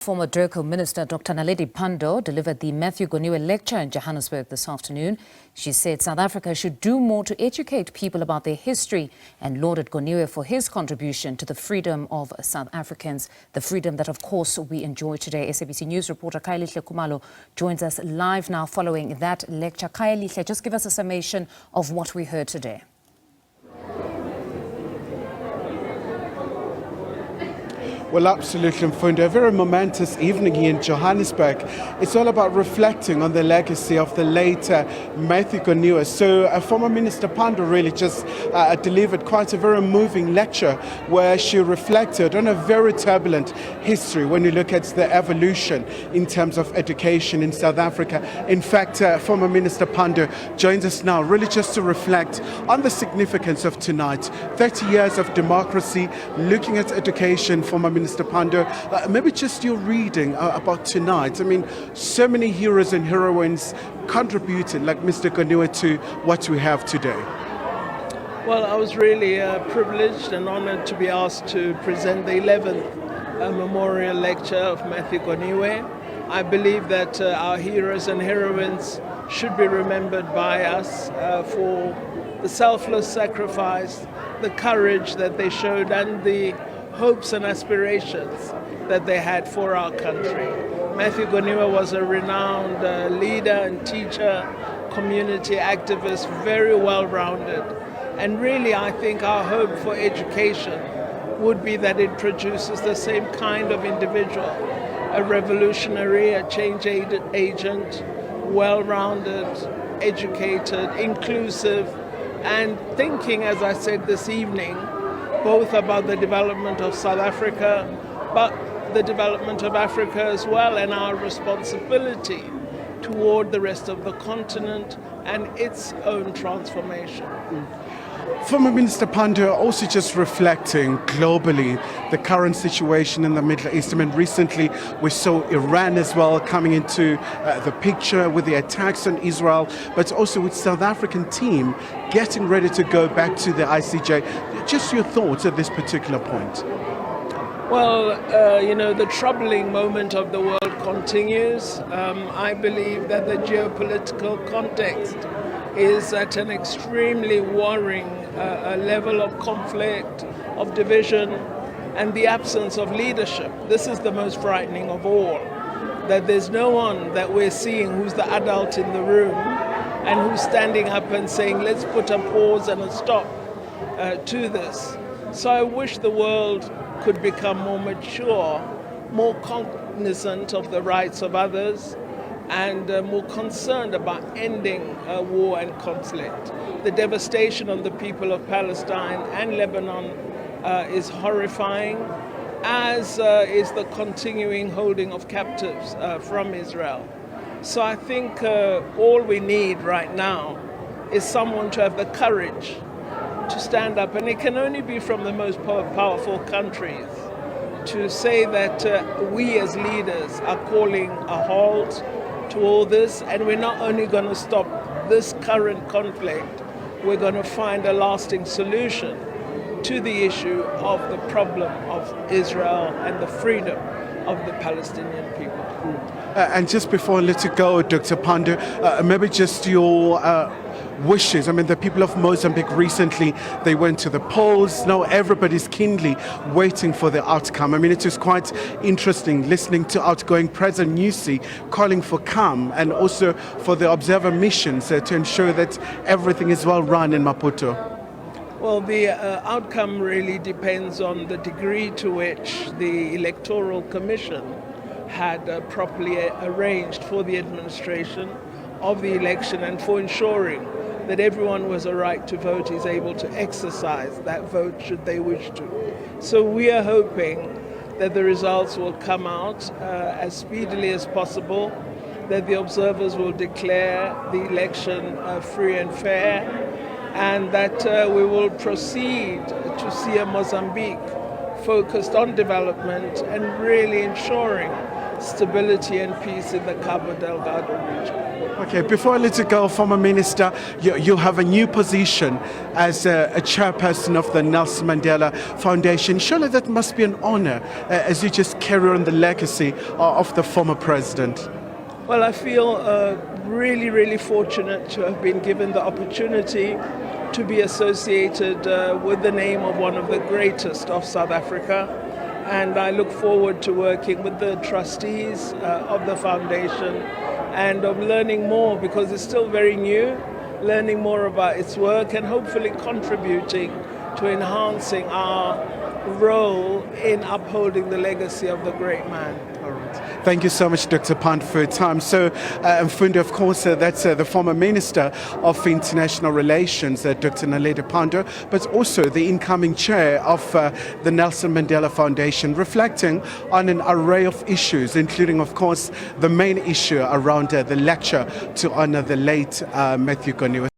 Former DIRCO Minister Dr. Naledi Pandor delivered the Matthew Goniwe Lecture in Johannesburg this afternoon. She said South Africa should do more to educate people about their history and lauded Goniwe for his contribution to the freedom of South Africans, the freedom that, of course, we enjoy today. SABC News reporter Khayelihle Khumalo joins us live now following that lecture. Khayelihle, just give us a summation of what we heard today. Well, absolutely, Mfundo. A very momentous evening here in Johannesburg. It's all about reflecting on the legacy of the late Matthew Goniwe. So former Minister Pandor really just delivered quite a very moving lecture where she reflected on a very turbulent history when you look at the evolution in terms of education in South Africa. In fact, former Minister Pandor joins us now really just to reflect on the significance of tonight. 30 years of democracy, looking at education. Former Minister Pandor, maybe just your reading about tonight. I mean, so many heroes and heroines contributed, like Mr. Goniwe, to what we have today. Well, I was really privileged and honored to be asked to present the 11th memorial lecture of Matthew Goniwe. I believe that our heroes and heroines should be remembered by us for the selfless sacrifice, the courage that they showed, and the hopes and aspirations that they had for our country. Matthew Goniwe was a renowned leader and teacher, community activist, very well-rounded. And really, I think our hope for education would be that it produces the same kind of individual, a revolutionary, a change agent, well-rounded, educated, inclusive, and thinking, as I said this evening, both about the development of South Africa, but the development of Africa as well, and our responsibility toward the rest of the continent and its own transformation. Former Minister Pandor also just reflecting globally the current situation in the Middle East. I mean, recently we saw Iran as well coming into the picture with the attacks on Israel, but also with South African team getting ready to go back to the ICJ. Just your thoughts at this particular point. Well, the troubling moment of the world continues. I believe that the geopolitical context is at an extremely worrying level of conflict, of division, and the absence of leadership. This is the most frightening of all, that there's no one that we're seeing who's the adult in the room and who's standing up and saying, let's put a pause and a stop to this. So I wish the world could become more mature, more cognizant of the rights of others, and more concerned about ending war and conflict. The devastation on the people of Palestine and Lebanon is horrifying, as is the continuing holding of captives from Israel. So I think all we need right now is someone to have the courage to stand up, and it can only be from the most powerful countries, to say that we as leaders are calling a halt to all this, and we're not only going to stop this current conflict, we're going to find a lasting solution to the issue of the problem of Israel and the freedom of the Palestinian people. And just before I let you go, Dr. Pandor, maybe just your wishes. I mean, the people of Mozambique recently, they went to the polls. Now everybody's keenly waiting for the outcome. I mean, it is quite interesting listening to outgoing President Nyusi calling for calm and also for the observer missions to ensure that everything is well run in Maputo. Well, the outcome really depends on the degree to which the Electoral Commission had properly arranged for the administration of the election and for ensuring that everyone who has a right to vote is able to exercise that vote should they wish to. So we are hoping that the results will come out as speedily as possible, that the observers will declare the election free and fair, and that we will proceed to see a Mozambique focused on development and really ensuring stability and peace in the Cabo Delgado region. Okay, before I let you go, former minister, you have a new position as a chairperson of the Nelson Mandela Foundation. Surely that must be an honor as you just carry on the legacy of the former president. Well, I feel really, really fortunate to have been given the opportunity to be associated with the name of one of the greatest of South Africa. And I look forward to working with the trustees of the foundation and of learning more, because it's still very new, learning more about its work and hopefully contributing to enhancing our role in upholding the legacy of the great man. All right. Thank you so much, Dr. Pandor, for your time. So, Mfundo, of course, that's the former Minister of International Relations, Dr. Naledi Pandor, but also the incoming chair of the Nelson Mandela Foundation, reflecting on an array of issues, including, of course, the main issue around the lecture to honor the late Matthew Goniwe.